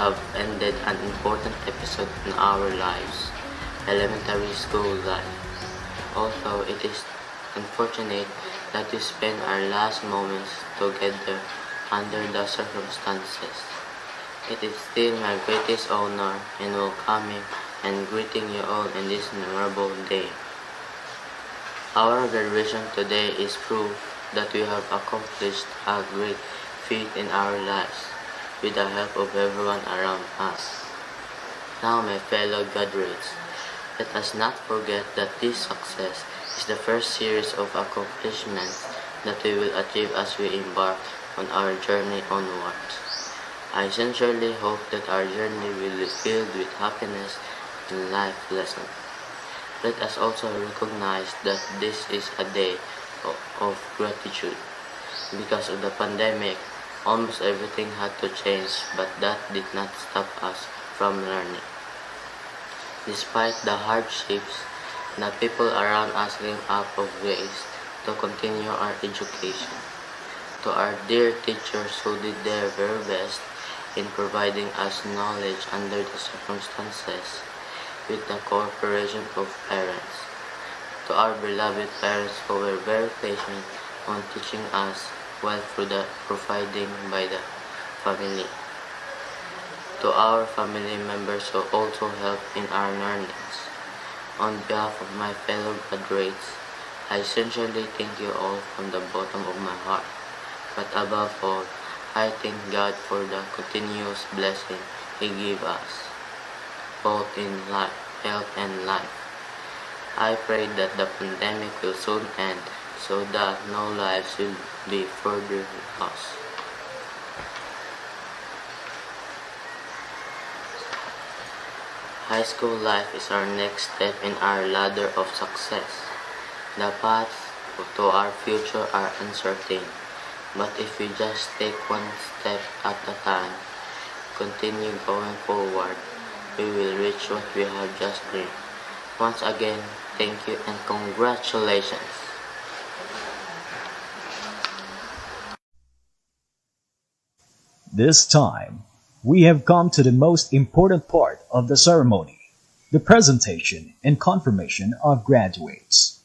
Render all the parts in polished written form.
have ended an important episode in our lives, elementary school life. Although it is unfortunate that we spend our last moments together under the circumstances, it is still my greatest honor in welcoming and greeting you all in this memorable day. Our graduation today is proof that we have accomplished a great feat in our lives with the help of everyone around us. Now, my fellow graduates, let us not forget that this success is the first series of accomplishments that we will achieve as we embark on our journey onwards. I sincerely hope that our journey will be filled with happiness and life lessons. Let us also recognize that this is a day of gratitude. Because of the pandemic, almost everything had to change, but that did not stop us from learning. Despite the hardships, the people around us came up of ways to continue our education. To our dear teachers who did their very best in providing us knowledge under the circumstances, with the cooperation of parents. To our beloved parents who were very patient on teaching us while through the providing by the family. To our family members who also helped in our learnings. On behalf of my fellow graduates, I sincerely thank you all from the bottom of my heart. But above all, I thank God for the continuous blessing He gave us, both in life, health and life. I pray that the pandemic will soon end so that no lives will be further lost. High school life is our next step in our ladder of success. The paths to our future are uncertain, but if we just take one step at a time, continue going forward, we will reach what we have just dreamed. Once again, thank you and congratulations. This time, we have come to the most important part of the ceremony, the presentation and confirmation of graduates.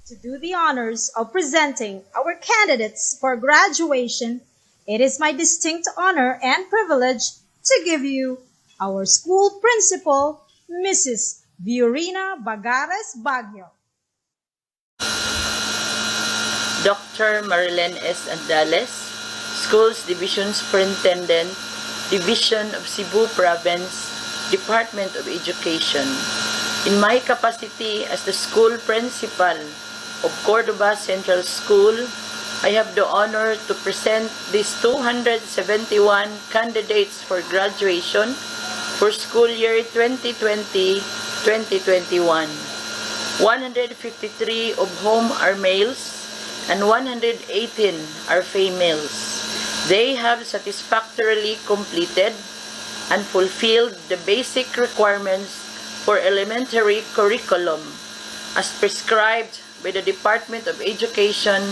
To do the honors of presenting our candidates for graduation, it is my distinct honor and privilege to give you our school principal, Mrs. Viorina Bagares Baguio. Dr. Marilyn S. Andales, Schools Division Superintendent, Division of Cebu Province, Department of Education. In my capacity as the school principal of Cordova Central School, I have the honor to present these 271 candidates for graduation for school year 2020-2021. 153 of whom are males and 118 are females. They have satisfactorily completed and fulfilled the basic requirements for elementary curriculum as prescribed by the Department of Education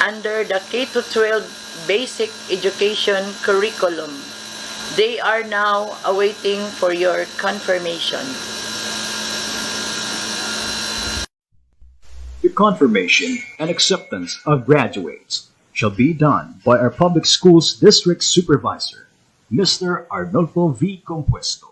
under the K-12 Basic Education Curriculum. They are now awaiting for your confirmation. The confirmation and acceptance of graduates shall be done by our Public Schools District Supervisor, Mr. Arnolfo V. Compuesto.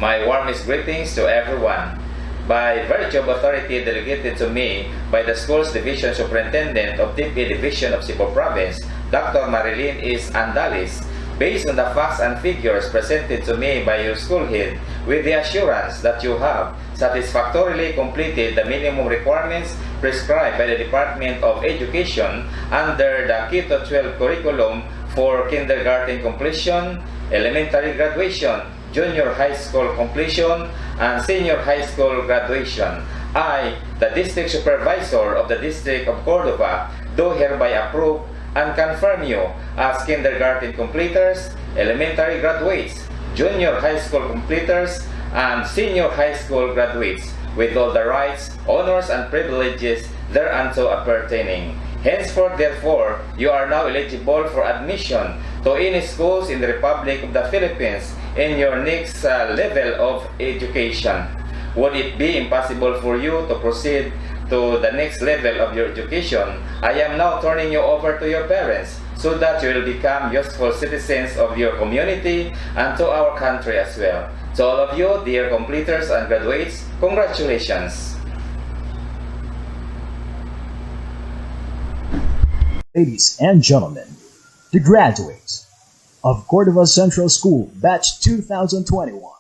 My warmest greetings to everyone. By virtue of authority delegated to me by the Schools Division Superintendent of TP Division of Cebu Province, Dr. Marilyn S. Andales, based on the facts and figures presented to me by your school head, with the assurance that you have satisfactorily completed the minimum requirements prescribed by the Department of Education under the K-12 curriculum for kindergarten completion, elementary graduation, junior high school completion, and senior high school graduation. I, the District Supervisor of the District of Cordova, do hereby approve and confirm you as kindergarten completers, elementary graduates, junior high school completers, and senior high school graduates with all the rights, honors, and privileges thereunto appertaining. Henceforth, therefore, you are now eligible for admission to any schools in the Republic of the Philippines in your next level of education. Would it be impossible for you to proceed to the next level of your education? I am now turning you over to your parents so that you will become useful citizens of your community and to our country as well. To all of you, dear completers and graduates, congratulations. Ladies and gentlemen, the graduates of Cordova Central School, Batch 2021.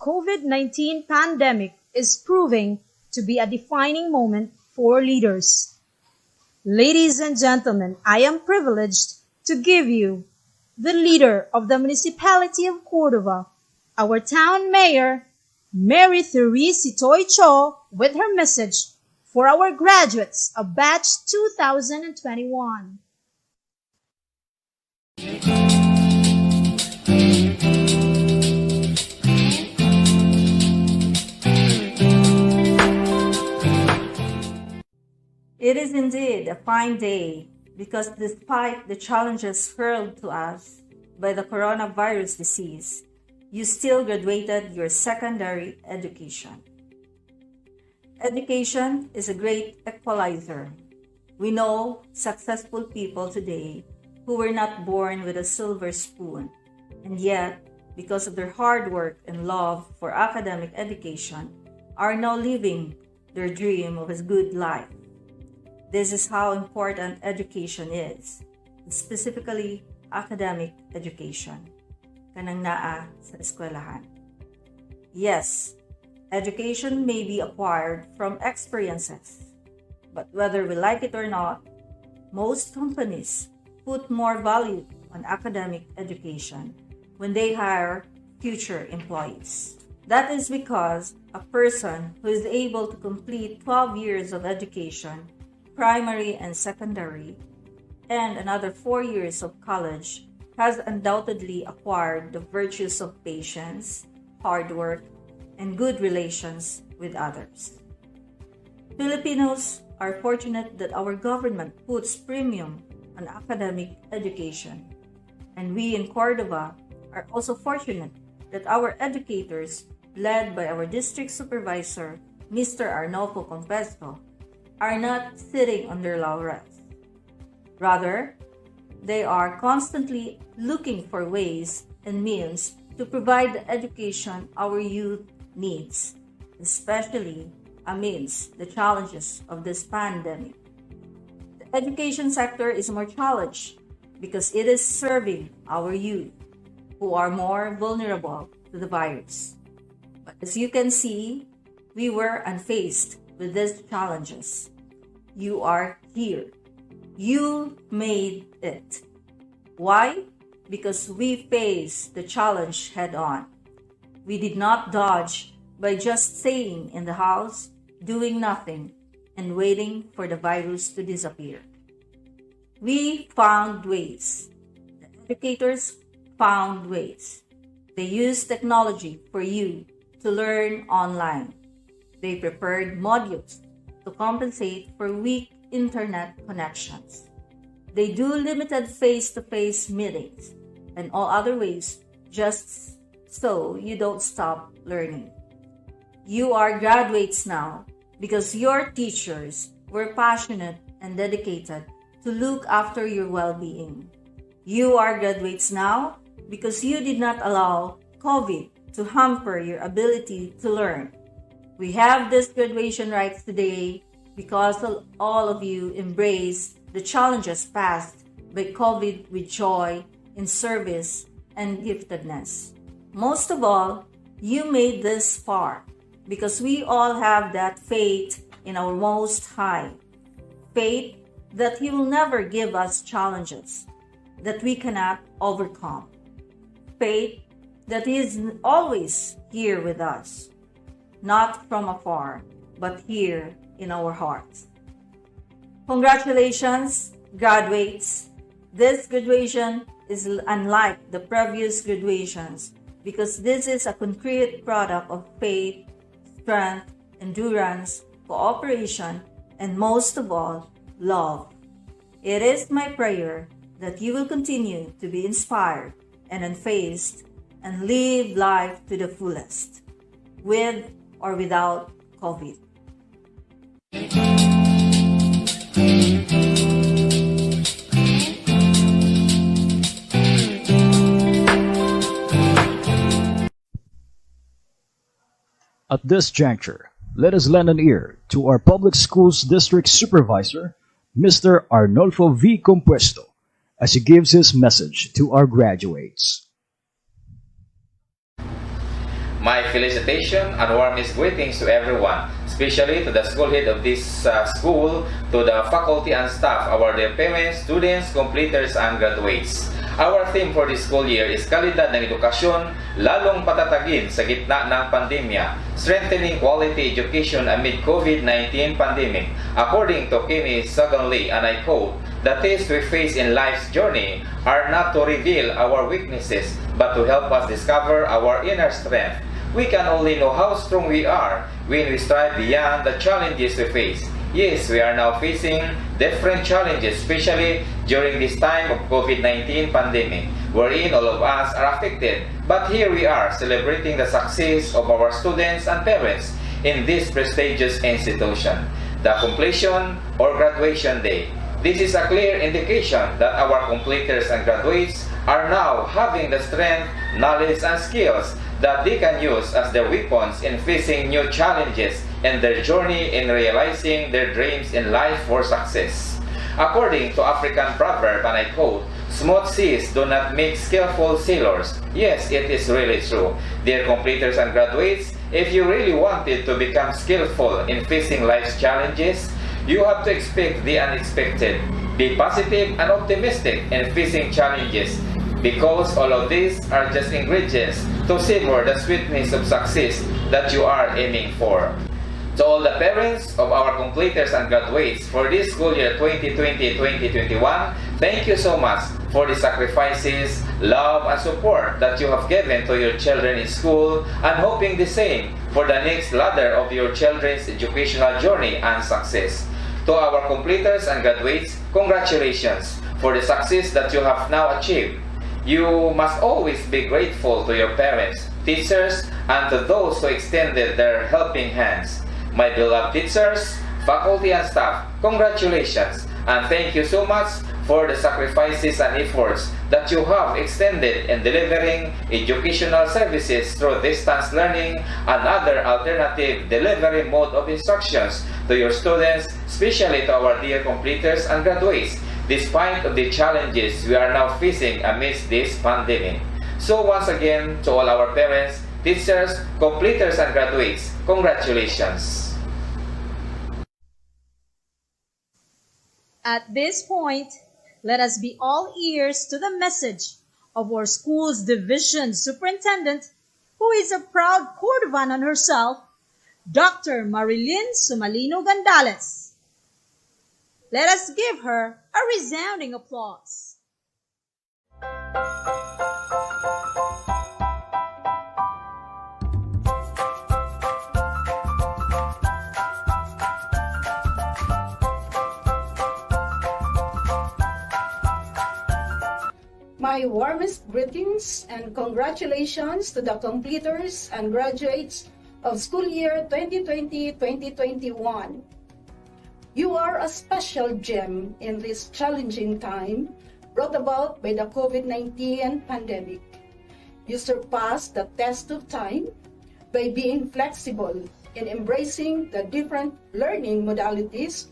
COVID-19 pandemic is proving to be a defining moment for leaders. Ladies and gentlemen, I am privileged to give you the leader of the municipality of Cordova, our town mayor, Mary Therese Itoy Cho, with her message for our graduates of batch 2021. It is indeed a fine day because despite the challenges hurled to us by the coronavirus disease, you still graduated your secondary education. Education is a great equalizer. We know successful people today who were not born with a silver spoon, and yet, because of their hard work and love for academic education, are now living their dream of a good life. This is how important education is, specifically academic education. Kanang naa sa eskwelahan. Yes, education may be acquired from experiences, but whether we like it or not, most companies put more value on academic education when they hire future employees. That is because a person who is able to complete 12 years of education, primary and secondary, and another 4 years of college has undoubtedly acquired the virtues of patience, hard work, and good relations with others. Filipinos are fortunate that our government puts premium on academic education, and we in Cordova are also fortunate that our educators, led by our district supervisor, Mr. Arnolfo Confesco, are not sitting on their laurels. Rather, they are constantly looking for ways and means to provide the education our youth needs, especially amidst the challenges of this pandemic. The education sector is more challenged because it is serving our youth who are more vulnerable to the virus. But as you can see, we were unfazed with these challenges. You are here. You made it. Why? Because we faced the challenge head on. We did not dodge by just staying in the house, doing nothing, and waiting for the virus to disappear. We found ways. The educators found ways. They used technology for you to learn online. They prepared modules to compensate for weak internet connections. They do limited face-to-face meetings and all other ways just so you don't stop learning. You are graduates now because your teachers were passionate and dedicated to look after your well-being. You are graduates now because you did not allow COVID to hamper your ability to learn. We have this graduation rites today because all of you embrace the challenges passed by COVID with joy, in service, and giftedness. Most of all, you made this far because we all have that faith in our Most High. Faith that He will never give us challenges that we cannot overcome. Faith that He is always here with us, not from afar, but here in our hearts. Congratulations, graduates. This graduation is unlike the previous graduations because this is a concrete product of faith, strength, endurance, cooperation, and most of all, love. It is my prayer that you will continue to be inspired and unfazed and live life to the fullest, with or without COVID. At this juncture, let us lend an ear to our Public Schools District Supervisor, Mr. Arnolfo V. Compuesto, as he gives his message to our graduates. My felicitation and warmest greetings to everyone, especially to the school head of this school, to the faculty and staff, our dear parents, students, completers, and graduates. Our theme for this school year is kalidad ng edukasyon, lalong patatagin sa gitna ng pandemya, strengthening quality education amid COVID-19 pandemic. According to Kimi Saganli, and I quote, "The tests we face in life's journey are not to reveal our weaknesses, but to help us discover our inner strength. We can only know how strong we are when we strive beyond the challenges we face." Yes, we are now facing different challenges, especially during this time of COVID-19 pandemic, wherein all of us are affected. But here we are celebrating the success of our students and parents in this prestigious institution, the completion or graduation day. This is a clear indication that our completers and graduates are now having the strength, knowledge, and skills that they can use as their weapons in facing new challenges in their journey in realizing their dreams in life for success. According to African proverb, and I quote, "Smooth seas do not make skillful sailors." Yes, it is really true. Dear completers and graduates, if you really wanted to become skillful in facing life's challenges, you have to expect the unexpected. Be positive and optimistic in facing challenges, because all of these are just ingredients to savor the sweetness of success that you are aiming for. To all the parents of our completers and graduates for this school year 2020-2021, thank you so much for the sacrifices, love, and support that you have given to your children in school, and hoping the same for the next ladder of your children's educational journey and success. To our completers and graduates, congratulations for the success that you have now achieved. You must always be grateful to your parents, teachers, and to those who extended their helping hands. My beloved teachers, faculty, and staff, congratulations, and thank you so much for the sacrifices and efforts that you have extended in delivering educational services through distance learning and other alternative delivery mode of instructions to your students, especially to our dear completers and graduates, despite of the challenges we are now facing amidst this pandemic. So once again, to all our parents, teachers, completers, and graduates, congratulations. At this point, let us be all ears to the message of our school's division superintendent, who is a proud Cordovan herself, Dr. Marilyn Sumalino Gandales. Let us give her a resounding applause. My warmest greetings and congratulations to the completers and graduates of school year 2020-2021. You are a special gem in this challenging time brought about by the COVID-19 pandemic. You surpassed the test of time by being flexible in embracing the different learning modalities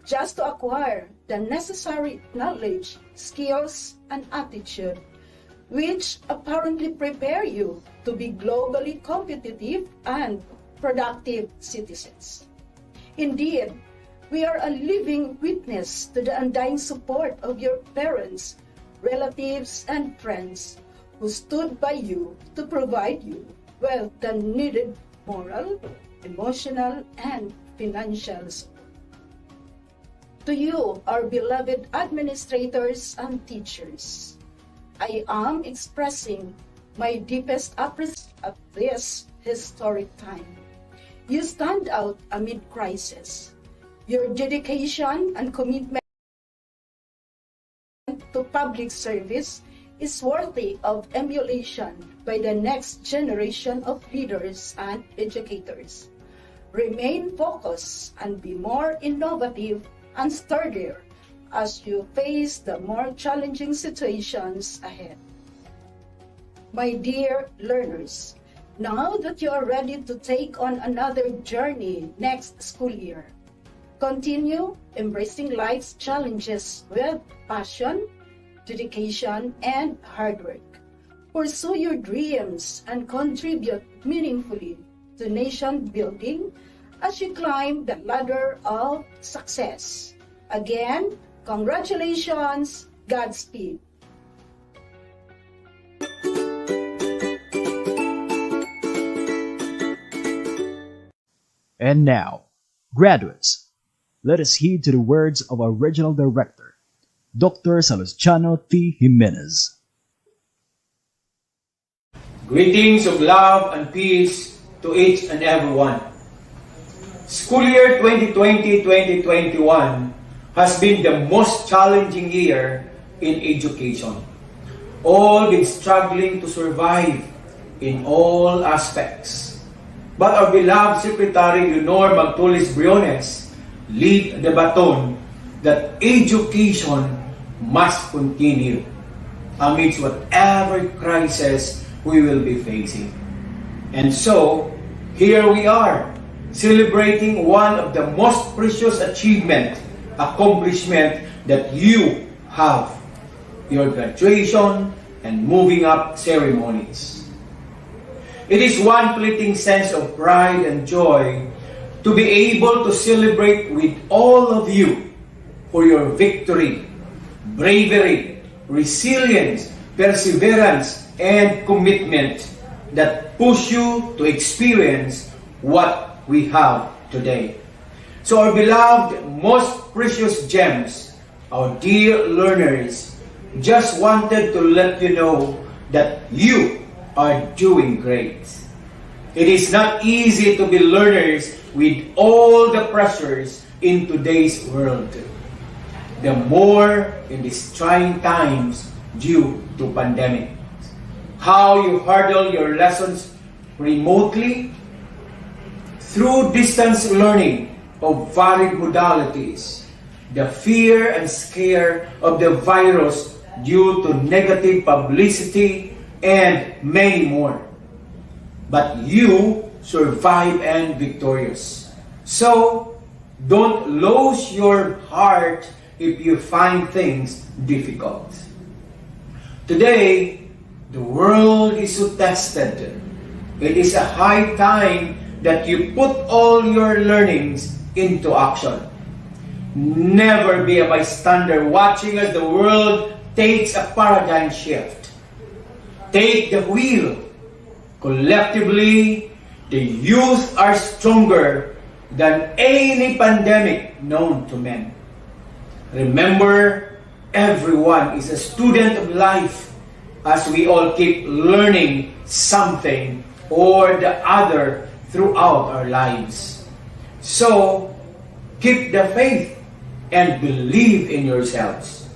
just to acquire the necessary knowledge, skills, and attitude, which apparently prepare you to be globally competitive and productive citizens. Indeed, we are a living witness to the undying support of your parents, relatives, and friends who stood by you to provide you with the needed moral, emotional, and financial support. To you, our beloved administrators and teachers, I am expressing my deepest appreciation at this historic time. You stand out amid crisis. Your dedication and commitment to public service is worthy of emulation by the next generation of leaders and educators. Remain focused and be more innovative and sturdier as you face the more challenging situations ahead. My dear learners, now that you are ready to take on another journey next school year, continue embracing life's challenges with passion, dedication, and hard work. Pursue your dreams and contribute meaningfully to nation building as you climb the ladder of success. Again, congratulations, Godspeed. And now, graduates, let us heed to the words of our regional director, Dr. Salustiano T. Jimenez. Greetings of love and peace to each and everyone. School year 2020-2021 has been the most challenging year in education. All been struggling to survive in all aspects. But our beloved Secretary Leonor Magtulis Briones lead the baton that education must continue amidst whatever crisis we will be facing. And so, here we are, celebrating one of the most precious accomplishment that you have, your graduation and moving up ceremonies. It is one fleeting sense of pride and joy to be able to celebrate with all of you for your victory, bravery, resilience, perseverance, and commitment that push you to experience what we have today. So our beloved, most precious gems, our dear learners, just wanted to let you know that you are doing great. It is not easy to be learners with all the pressures in today's world. The more in these trying times due to pandemic. How you hurdle your lessons remotely through distance learning of varied modalities, the fear and scare of the virus due to negative publicity, and many more. But you survive and victorious. So, don't lose your heart if you find things difficult. Today, the world is so tested. It is a high time that you put all your learnings into action. Never be a bystander watching as the world takes a paradigm shift. Take the wheel. Collectively, the youth are stronger than any pandemic known to men. Remember, everyone is a student of life as we all keep learning something or the other throughout our lives. So, keep the faith and believe in yourselves.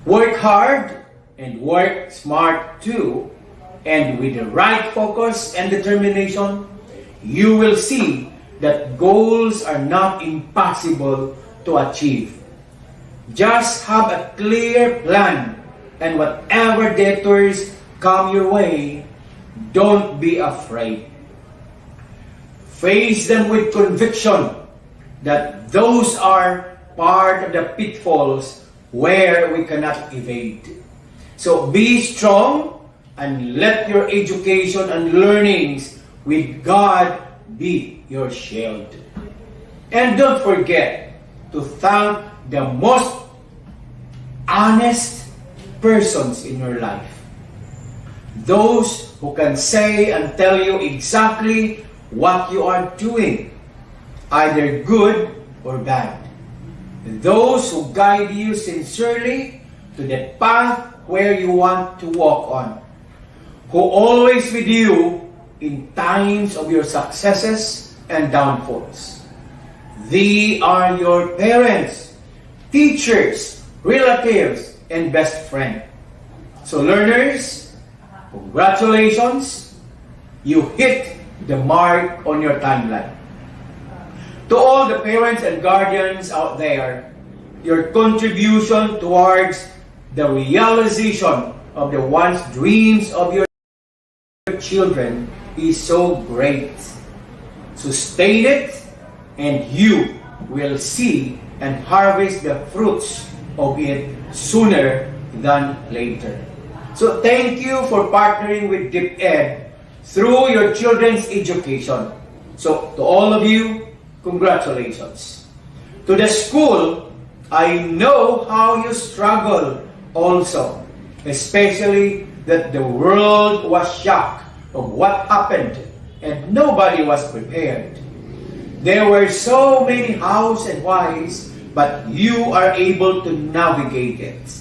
Work hard and work smart too, and with the right focus and determination, you will see that goals are not impossible to achieve. Just have a clear plan, and whatever detours come your way, don't be afraid. Face them with conviction that those are part of the pitfalls where we cannot evade. So be strong and let your education and learnings with God be your shield. And don't forget to thank the most honest persons in your life. Those who can say and tell you exactly what you are doing, either good or bad. Those who guide you sincerely to the path where you want to walk on, who always with you in times of your successes and downfalls. They are your parents, teachers, relatives, and best friend. So learners, congratulations, you hit the mark on your timeline. To all the parents and guardians out there, your contribution towards the realization of the once dreams of your children is so great. Sustain it, and you will see and harvest the fruits of it sooner than later. So thank you for partnering with DepEd through your children's education. So to all of you, congratulations. To the school, I know how you struggle also, especially that the world was shocked of what happened and nobody was prepared. There were so many hows and whys, but you are able to navigate it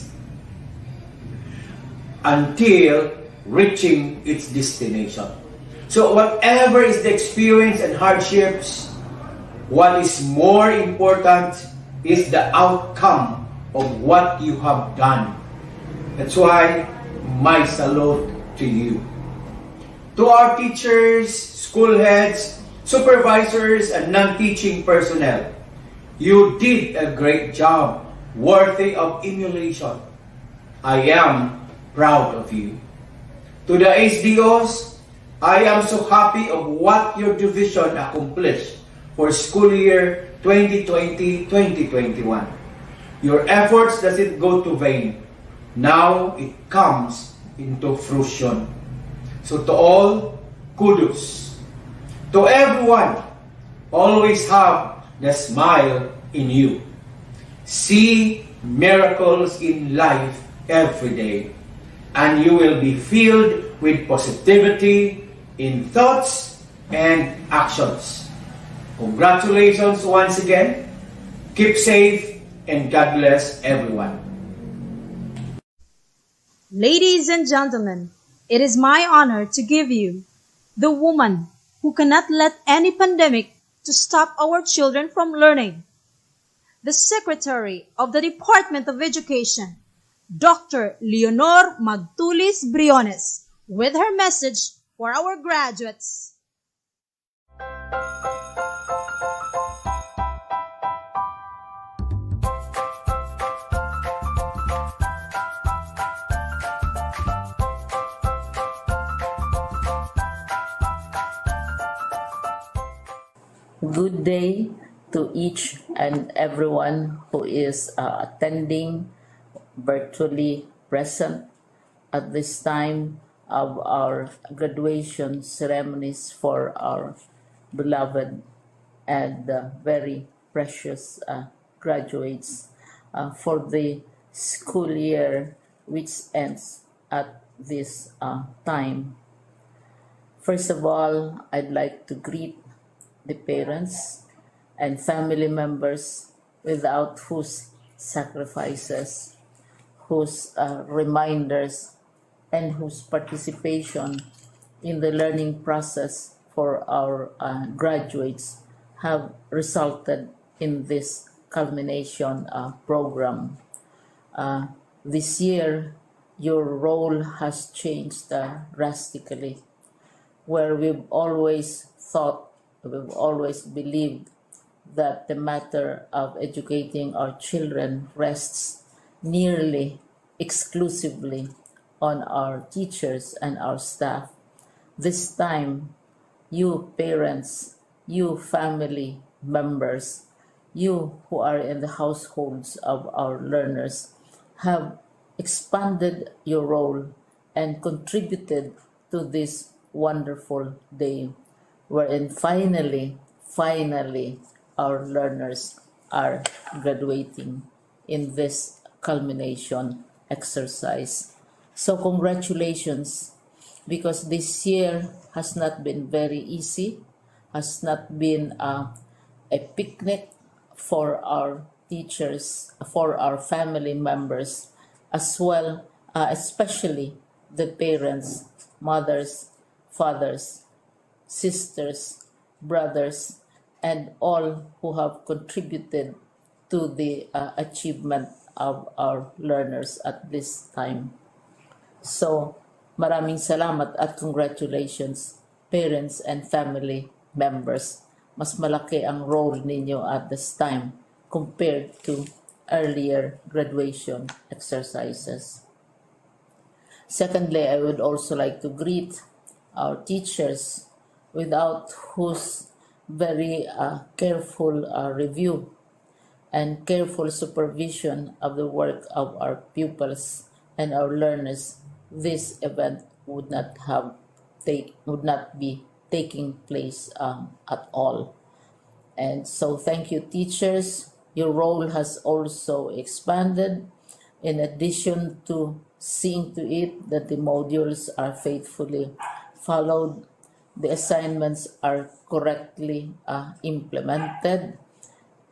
until reaching its destination. So whatever is the experience and hardships, what is more important is the outcome of what you have done. That's why my salute to you. To our teachers, school heads, supervisors, and non-teaching personnel, you did a great job, worthy of emulation. I am proud of you. To the SDOs, I am so happy of what your division accomplished for school year 2020-2021. Your efforts doesn't go to vain. Now it comes into fruition. So to all, kudos. To everyone, always have the smile in you. See miracles in life every day, and you will be filled with positivity in thoughts and actions. Congratulations once again. Keep safe, and God bless everyone. Ladies and gentlemen, it is my honor to give you the woman who cannot let any pandemic to stop our children from learning, the Secretary of the Department of Education, Dr. Leonor Magtulis Briones, with her message for our graduates. Good day to each and everyone who is attending virtually present at this time of our graduation ceremonies for our beloved and very precious graduates for the school year which ends at this time. First of all, I'd like to greet the parents and family members without whose sacrifices, whose reminders, and whose participation in the learning process for our graduates have resulted in this culmination program. This year, your role has changed drastically, where we've always believed that the matter of educating our children rests nearly exclusively on our teachers and our staff. This time, you parents, you family members, you who are in the households of our learners have expanded your role and contributed to this wonderful day, wherein finally, our learners are graduating in this culmination exercise. So congratulations, because this year has not been very easy, has not been a picnic for our teachers, for our family members, as well, especially the parents, mothers, fathers, sisters, brothers, and all who have contributed to the achievement of our learners at this time. So, maraming salamat at congratulations, parents and family members. Mas malaki ang role ninyo at this time compared to earlier graduation exercises. Secondly, I would also like to greet our teachers, without whose very careful review and careful supervision of the work of our pupils and our learners, this event would not be taking place at all. And so thank you, teachers. Your role has also expanded in addition to seeing to it that the modules are faithfully followed, the assignments are correctly implemented,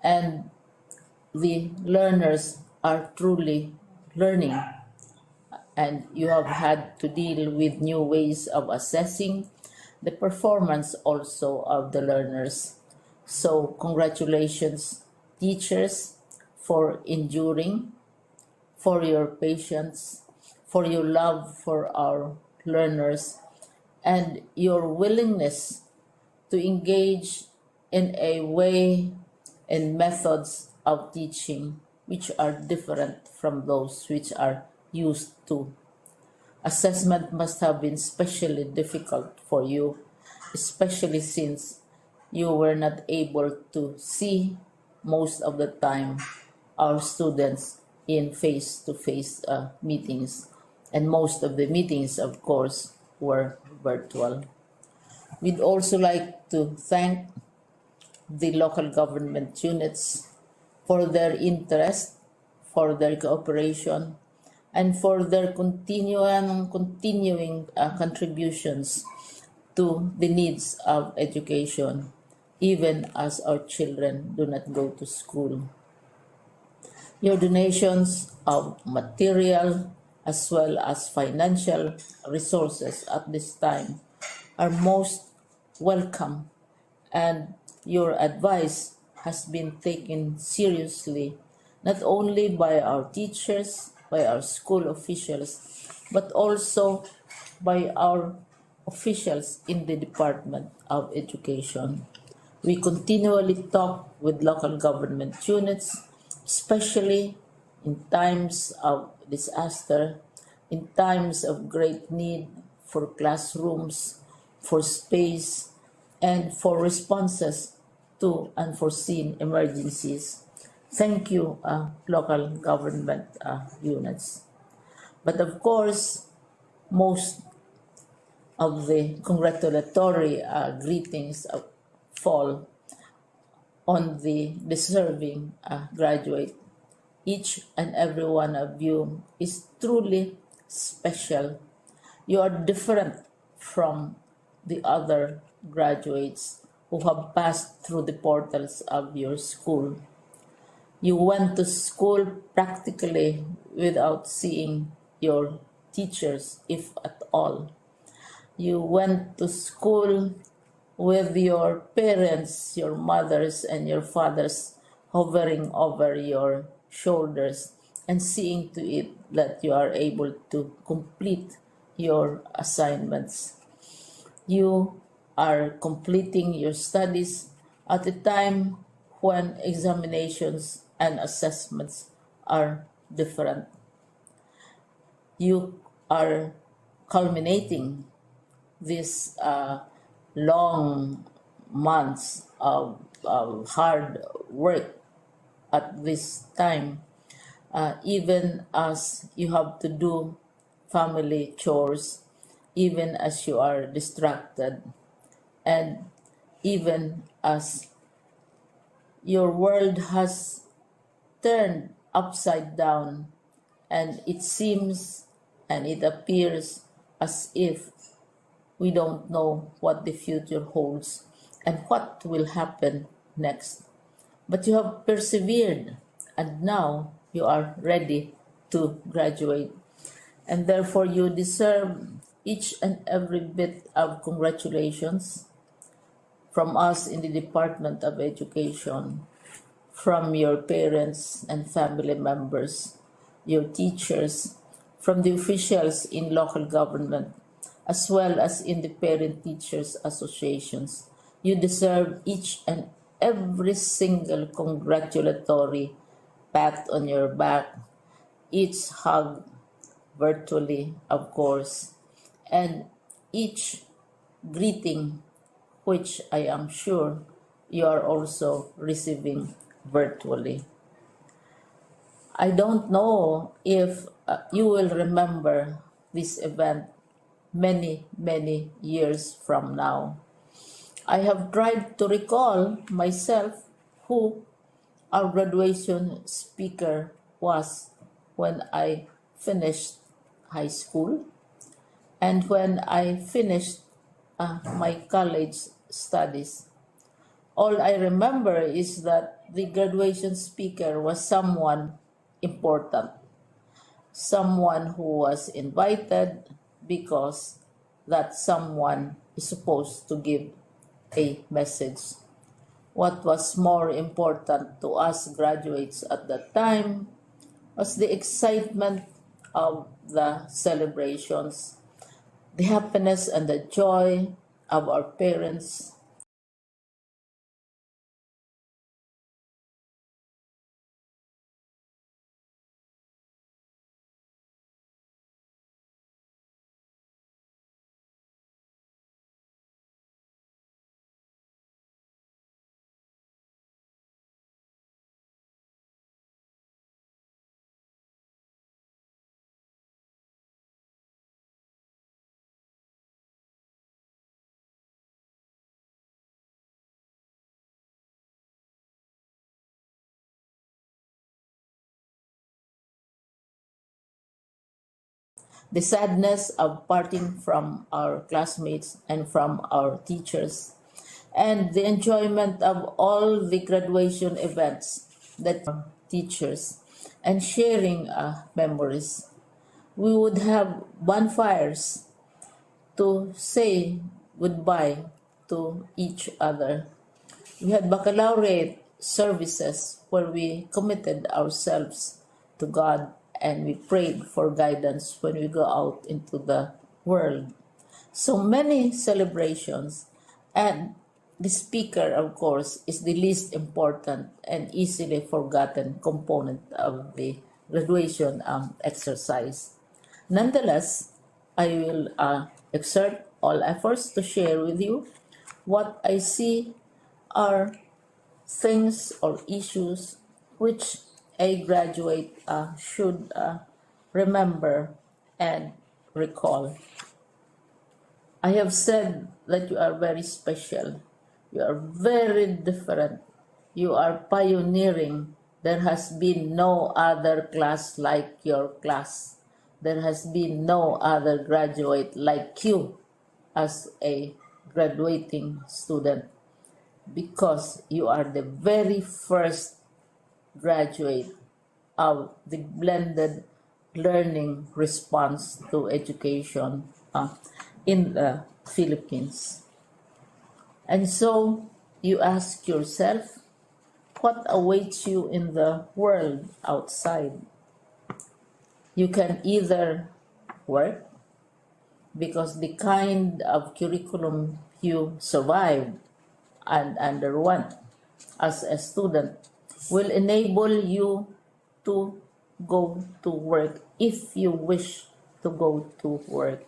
and the learners are truly learning. And you have had to deal with new ways of assessing the performance also of the learners. So congratulations, teachers, for enduring, for your patience, for your love for our learners, and your willingness to engage in a way and methods of teaching which are different from those which are used to. Assessment must have been especially difficult for you, especially since you were not able to see most of the time our students in face-to-face meetings, and most of the meetings, of course, were virtual. We'd also like to thank the local government units for their interest, for their cooperation, and for their continuing contributions to the needs of education, even as our children do not go to school. Your donations of material as well as financial resources at this time are most welcome, and your advice has been taken seriously not only by our teachers, by our school officials, but also by our officials in the Department of Education. We continually talk with local government units, especially in times of disaster, in times of great need for classrooms, for space, and for responses to unforeseen emergencies. Thank you, local government units. But of course, most of the congratulatory greetings fall on the deserving graduate. Each and every one of you is truly special. You are different from the other graduates who have passed through the portals of your school. You went to school practically without seeing your teachers, if at all. You went to school with your parents, your mothers, and your fathers hovering over your shoulders and seeing to it that you are able to complete your assignments. You are completing your studies at a time when examinations and assessments are different. You are culminating these long months of hard work at this time, even as you have to do family chores, even as you are distracted, and even as your world has turned upside down, and it seems and it appears as if we don't know what the future holds and what will happen next. But you have persevered, and now you are ready to graduate. And therefore, you deserve each and every bit of congratulations from us in the Department of Education from your parents and family members, your teachers, from the officials in local government, as well as in the parent teachers associations. You deserve each and every single congratulatory pat on your back, each hug virtually, of course, and each greeting, which I am sure you are also receiving virtually. I don't know if you will remember this event many, many years from now. I have tried to recall myself who our graduation speaker was when I finished high school and when I finished my college studies. All I remember is that the graduation speaker was someone important, someone who was invited because that someone is supposed to give a message. What was more important to us graduates at that time was the excitement of the celebrations, the happiness and the joy of our parents, the sadness of parting from our classmates and from our teachers, and the enjoyment of all the graduation events that teachers and sharing memories. We would have bonfires to say goodbye to each other. We had baccalaureate services where we committed ourselves to God and we prayed for guidance when we go out into the world. So many celebrations, and the speaker, of course, is the least important and easily forgotten component of the graduation exercise. Nonetheless, I will exert all efforts to share with you what I see are things or issues which a graduate should remember and recall. I have said that you are very special. You are very different. You are pioneering. There has been no other class like your class. There has been no other graduate like you as a graduating student because you are the very first graduate of the blended learning response to education in the Philippines. And so you ask yourself, what awaits you in the world outside? You can either work because the kind of curriculum you survived and underwent as a student will enable you to go to work if you wish to go to work.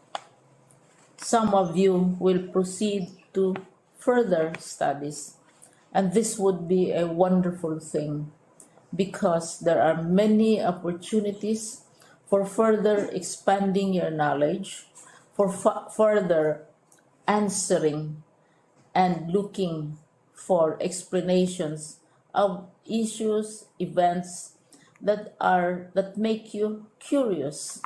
Some of you will proceed to further studies, and this would be a wonderful thing because there are many opportunities for further expanding your knowledge, for further answering and looking for explanations of issues, events that make you curious,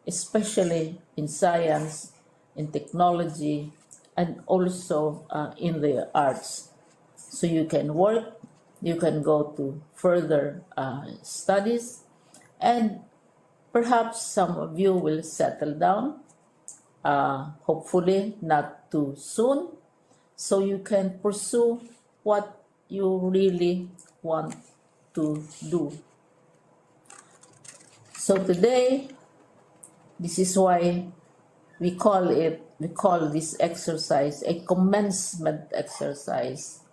especially in science, in technology, and also in the arts. So you can work, you can go to further studies, and perhaps some of you will settle down, hopefully not too soon, so you can pursue what you really want to do. So today, this is why we call this exercise a commencement exercise.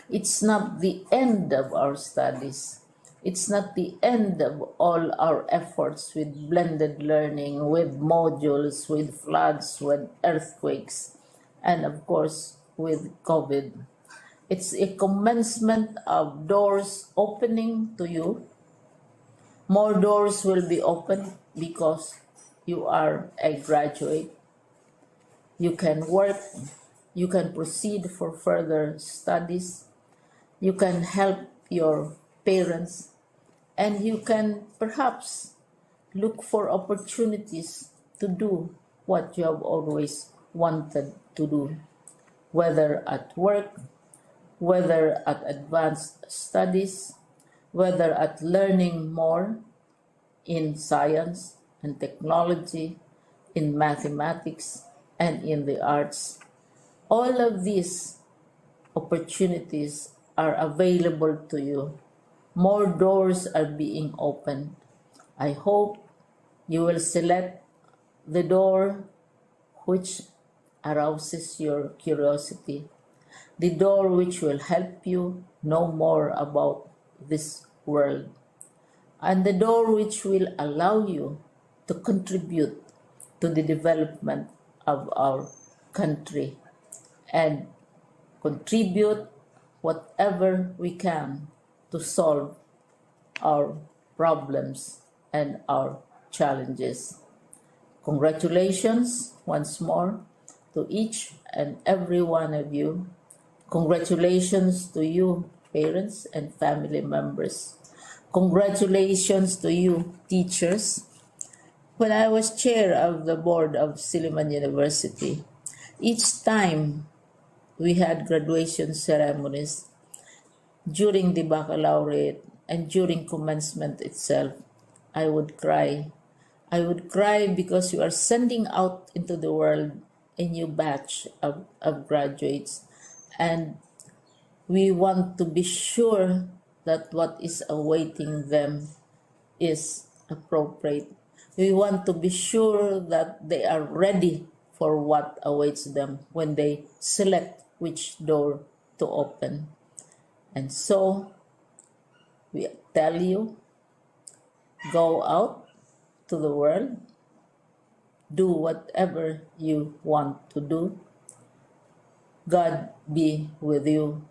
It's not the end of our studies. It's not the end of all our efforts with blended learning, with modules, with floods, with earthquakes, and of course with COVID. It's a commencement of doors opening to you. More doors will be opened because you are a graduate. You can work, you can proceed for further studies, you can help your parents, and you can perhaps look for opportunities to do what you have always wanted to do, whether at work, whether at advanced studies, whether at learning more in science and technology, in mathematics, and in the arts. All of these opportunities are available to you. More doors are being opened. I hope you will select the door which arouses your curiosity, the door which will help you know more about this world, and the door which will allow you to contribute to the development of our country and contribute whatever we can to solve our problems and our challenges. Congratulations once more to each and every one of you. Congratulations to you, parents and family members. Congratulations to you, teachers. When I was chair of the board of Silliman University, each time we had graduation ceremonies, during the baccalaureate and during commencement itself, I would cry. I would cry because you are sending out into the world a new batch of graduates, and we want to be sure that what is awaiting them is appropriate. We want to be sure that they are ready for what awaits them when they select which door to open. And so we tell you, go out to the world, do whatever you want to do. God be with you,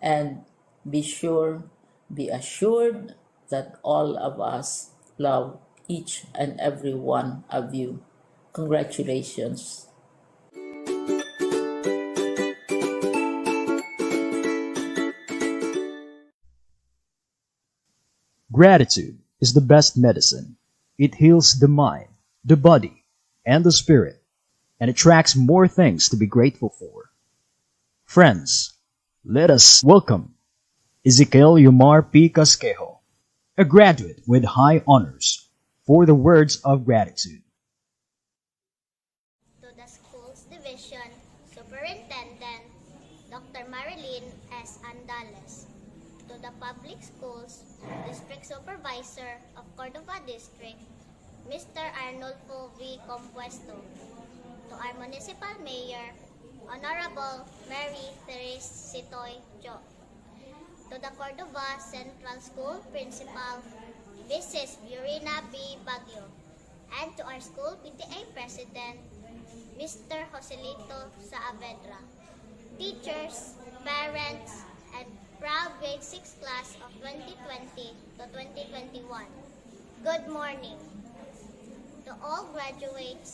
and be assured that all of us love each and every one of you. Congratulations. Gratitude is the best medicine. It heals the mind, the body, and the spirit, and attracts more things to be grateful for. Friends, let us welcome Ezekiel Yumar P. Casquejo, a graduate with high honors, for the words of gratitude. To the school's division superintendent, Dr. Marilyn S. Andales. To the public schools district supervisor of Cordova District, Mr. Arnulfo V. Compuesto. To our municipal mayor, Honorable Mary Therese Sitoy Jo. To the Cordova Central School Principal, Mrs. Burina B. Baguio. And to our school PTA President, Mr. Joselito Saavedra. Teachers, parents, and proud grade 6 class of 2020 to 2021. Good morning. To all graduates